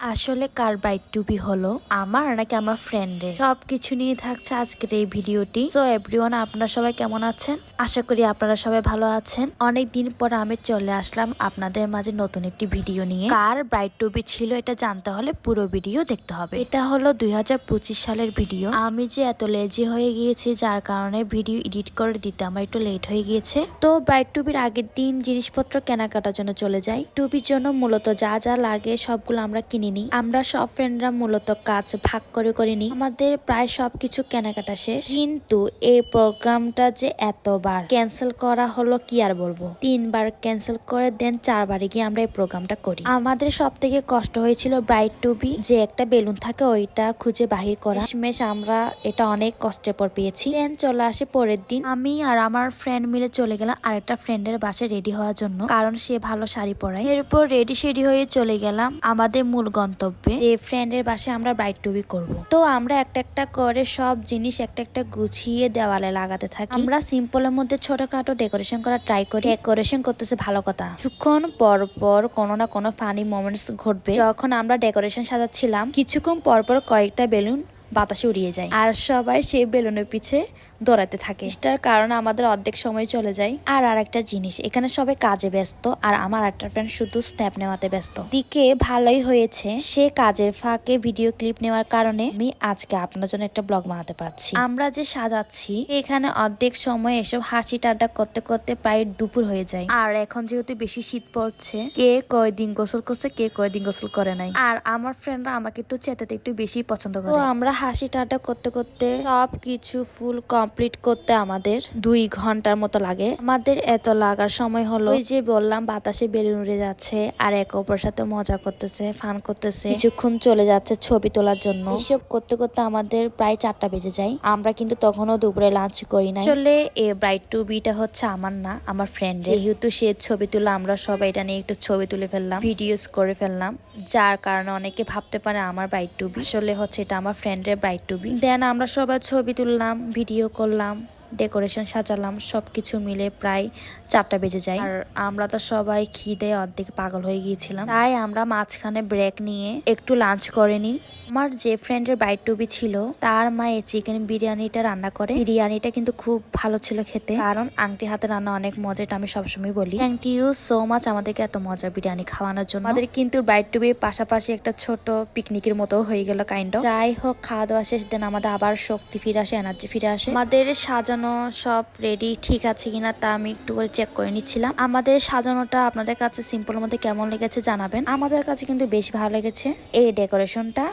আসলে কার bride two B হলো, আমার নাকি আমার ফ্রেন্ডের, সবকিছু নিয়ে থাকছে আজকের এই ভিডিওটি। সো এভরিওয়ান, আপনারা সবাই কেমন আছেন? আশা করি আপনারা সবাই ভালো আছেন। অনেক দিন পর আমি চলে আসলাম আপনাদের মাঝে নতুন একটি ভিডিও নিয়ে। কার ব্রাইড টু বি ছিল এটা জানতে হলে পুরো ভিডিও দেখতে হবে। এটা হলো 2025 সালের ভিডিও। আমি যে এত লেজি হয়ে গিয়েছি, যার কারণে ভিডিও এডিট করে দিতে আমার একটু লেট হয়ে গিয়েছে। তো ব্রাইড টু বির আগের দিন জিনিসপত্র কেনাকাটার জন্য চলে যাই। টুবির জন্য মূলত যা যা লাগে সবগুলো আমরা কিনে নিই। আমরা সব ফ্রেন্ডরা মূলত কাজ ভাগ করে নিই। আমাদের প্রায় সবকিছু কেনাকাটা শেষ, কিন্তু এই প্রোগ্রামটা যে এতবার ক্যান্সেল করা হলো কি আর বলবো। 3বার ক্যান্সেল করে দেন 4বারে গিয়ে আমরা এই প্রোগ্রামটা করি। আমাদের সব থেকে কষ্ট হয়েছিল ব্রাইড টু বি যে একটা বেলুন থাকে ওইটা খুঁজে বাহির করা। শেষমেশ আমরা এটা অনেক কষ্টের পর পেয়েছি। দেন চলে আসে পরের দিন। আমি আর আমার ফ্রেন্ড মিলে চলে গেলাম আরেকটা ফ্রেন্ডের বাসায় রেডি হওয়ার জন্য, কারণ সে ভালো শাড়ি পরায়। এরপর রেডি শেডি হয়ে চলে গেলাম আমাদের মূল গন্তব্যে, যে ফ্রেন্ডের বাসায় আমরা ব্রাইড টু বি করবো। তো আমরা একটা একটা করে সব জিনিস একটা একটা গুছিয়ে দেওয়ালে লাগাতে থাকি। আমরা সিম্পলের মধ্যে ছোটখাটো ডেকোরেশন করা ট্রাই করি। ডেকোরেশন করতেছে ভালো কথা, কিছুক্ষণ পর পর কোনো না কোনো ফানি মোমেন্টস ঘটবে। যখন আমরা ডেকোরেশন সাজাচ্ছিলাম, কিছুক্ষণ পর পর কয়েকটা বেলুন বাতাসে উড়িয়ে যায়, আর সবাই সেই বেলুনের পিছে দৌড়াতে থাকে। এটার কারণে আমাদের অর্ধেক সময় চলে যায়। আর আরেকটা জিনিস, এখানে সবাই কাজে ব্যস্ত, আর আমার একটা ফ্রেন্ড শুধু স্ন্যাপ নেওয়াতে ব্যস্ত। দিকে ভালোই হয়েছে, সে কাজের ফাঁকে ভিডিও ক্লিপ নেওয়ার কারণে আমি আজকে আপনার জন্য একটা ব্লগ বানাতে পারছি। আমরা যে সাজাচ্ছি এখানে অর্ধেক সময় এসব হাসি টাড্ডা করতে করতে প্রায় দুপুর হয়ে যায়। আর এখন যেহেতু বেশি শীত পড়ছে, কে কয়দিন গোসল করছে, কে কয়দিন গোসল করে নাই। আর আমার ফ্রেন্ডরা আমাকে একটু চেতাতে একটু বেশি পছন্দ করে। তো আমরা হাসি টাড্ডা করতে করতে সব কিছু ফুল কমপ্লিট করতে আমাদের 2 ঘন্টার মতো লাগে। আমাদের এত লাগার সময় হলো, ওই যে বললাম বাতাসে বেলুন উড়ে যাচ্ছে আর একে অপরের সাথে মজা করতেছে, ফান করতেছে। কিছুক্ষণ চলে যাচ্ছে ছবি তোলার জন্য। এসব করতে করতে আমাদের প্রায় 4টা বেজে যায়। আমরা কিন্তু তখনও দুপুরে লাঞ্চ করি নাই। আসলে এই ব্রাইড টু বিটা হচ্ছে আমার না, আমার ফ্রেন্ড। যেহেতু সে ছবি তুলে, আমরা সবাই এটা নিয়ে একটু ছবি তুলে ফেললাম, ভিডিওস করে ফেললাম, যার কারণে অনেকে ভাবতে পারে আমার ব্রাইড টু বি। আসলে হচ্ছে এটা আমার ফ্রেন্ডের ব্রাইড টু বি। দেন আমরা সবাই ছবি তুললাম, ভিডিও করলাম, ডেকোরেশন সাজালাম, সবকিছু মিলে প্রায় 4টা বেজে যায়। আর আমরা তো সবাই খিদে অর্ধেক পাগল হয়ে গিয়েছিলাম, তাই আমরা মাঝখানে ব্রেক নিয়ে একটু লাঞ্চ করে নিই। আমার যে ফ্রেন্ডের ব্রাইড টু বি ছিল, তার মা এই চিকেন বিরিয়ানিটা রান্না করে। বিরিয়ানিটা কিন্তু খুব ভালো ছিল খেতে, কারণ আংটি হাতে রান্না অনেক মজা, এটা আমি সবসময় বলি। থ্যাংক ইউ সো মাচ আমাদেরকে এত মজা বিরিয়ানি খাওয়ানোর জন্য। আমাদের কিন্তু ব্রাইড টু বির পাশাপাশি একটা ছোট পিকনিকের মতো হয়ে গেল কাইন্ড অফ। যাই হোক, খাওয়া দাওয়া শেষ, দেন আমাদের আবার শক্তি ফিরে আসে, এনার্জি ফিরে আসে। আমাদের সাজানো সব রেডি ঠিক আছে কিনা তা আমি একটু করে চেক করে নিচ্ছিলাম। আমাদের সাজানোটা আপনাদের কাছে সিম্পলের মধ্যে কেমন লেগেছে জানাবেন। আমাদের কাছে কিন্তু বেশ ভালো লেগেছে এই ডেকোরেশনটা।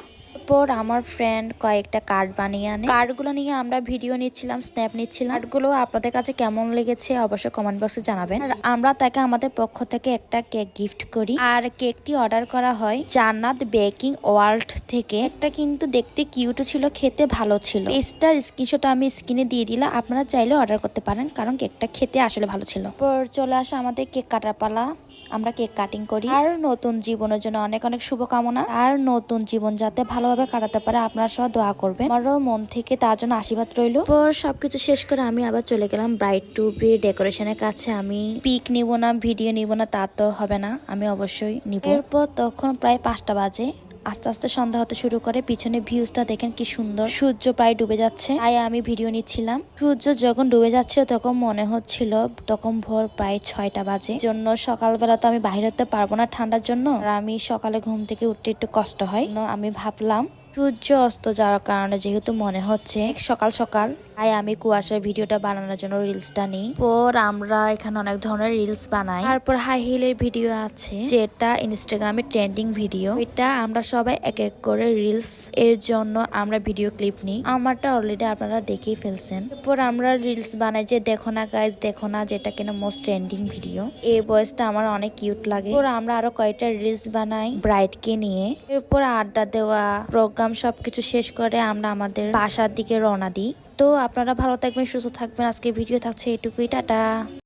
পর আমার ফ্রেন্ড কয়েকটা কার্ড বানিয়ে আনে, কার্ডগুলো নিয়ে আমরা ভিডিও নিচ্ছিলাম, স্ন্যাপ নিচ্ছিলাম। কার্ডগুলো আপনাদের কাছে কেমন লেগেছে অবশ্যই কমেন্ট বক্সে জানাবেন। আর আমরা তাকে আমাদের পক্ষ থেকে একটা কেক গিফট করি। আর কেকটি অর্ডার করা হয় জান্নাত বেকিং ওয়ার্ল্ড থেকে। একটা কিন্তু দেখতে কিউট ছিল, খেতে ভালো ছিল। এটার স্ক্রিনশট আমি স্ক্রিনে দিয়ে দিলাম, আপনারা চাইলে অর্ডার করতে পারেন, কারণ কেকটা খেতে আসলে ভালো ছিল। পর চলে আসে আমাদের কেক কাটার পালা, আমরা কেক কাটিং করি। আর নতুন জীবনের জন্য অনেক অনেক শুভকামনা। আর নতুন জীবন যাতে ভালোভাবে কাটাতে পারে আপনারা সবাই দোয়া করবেন, আমারও মন থেকে তার জন্য আশীর্বাদ রইল। পর সবকিছু শেষ করে আমি আবার চলে গেলাম ব্রাইড টু বি ডেকোরেশনের কাছে। আমি পিক নিব না, ভিডিও নিব না, তা তো হবে না, আমি অবশ্যই নিব। এরপর তখন প্রায় 5টা বাজে, আস্তে আস্তে সন্ধ্যা হতে শুরু করে। পিছনে ভিউজটা দেখেন কি সুন্দর, সূর্য প্রায় ডুবে যাচ্ছে, তাই আমি ভিডিও নিচ্ছিলাম। সূর্য যখন ডুবে যাচ্ছিল তখন মনে হচ্ছিল তখন ভোর প্রায় 6টা বাজে। জন্য সকালবেলা তো আমি বাইরে হতে পারবো না ঠান্ডার জন্য, আর আমি সকালে ঘুম থেকে উঠতে একটু কষ্ট হয়। আমি ভাবলাম সূর্য অস্ত যাওয়ার কারণে যেহেতু মনে হচ্ছে সকাল সকাল, তাই আমি কুয়াশার ভিডিওটা বানানোর জন্য রিলসটা নিই। পর আমরা এখানে অনেক ধরনের রিলস বানাই। তারপর হাই হিলের ভিডিও আছে, যেটা ইনস্টাগ্রামে ট্রেন্ডিং ভিডিও। এটা আমরা সবাই এক এক করে রিলস এর জন্য আমরা ভিডিও ক্লিপ নিই। আমারটা অলরেডি আপনারা দেখেই ফেলছেন। এরপর আমরা রিলস বানাই যে দেখো না গাইজ দেখো না, যেটা কিনা মোস্ট ট্রেন্ডিং ভিডিও। এই ভয়েসটা আমার অনেক কিউট লাগে। এরপর আমরা আরো কয়েকটা রিলস বানাই ব্রাইডকে নিয়ে। এরপর আড্ডা দেওয়া, প্রোগ্রাম সবকিছু শেষ করে আমরা আমাদের বাসার দিকে রওনা দিই। তো আপনারা ভালো থাকবেন, সুস্থ থাকবেন। আজকে ভিডিও থাকছে এটুকুই, টাটা।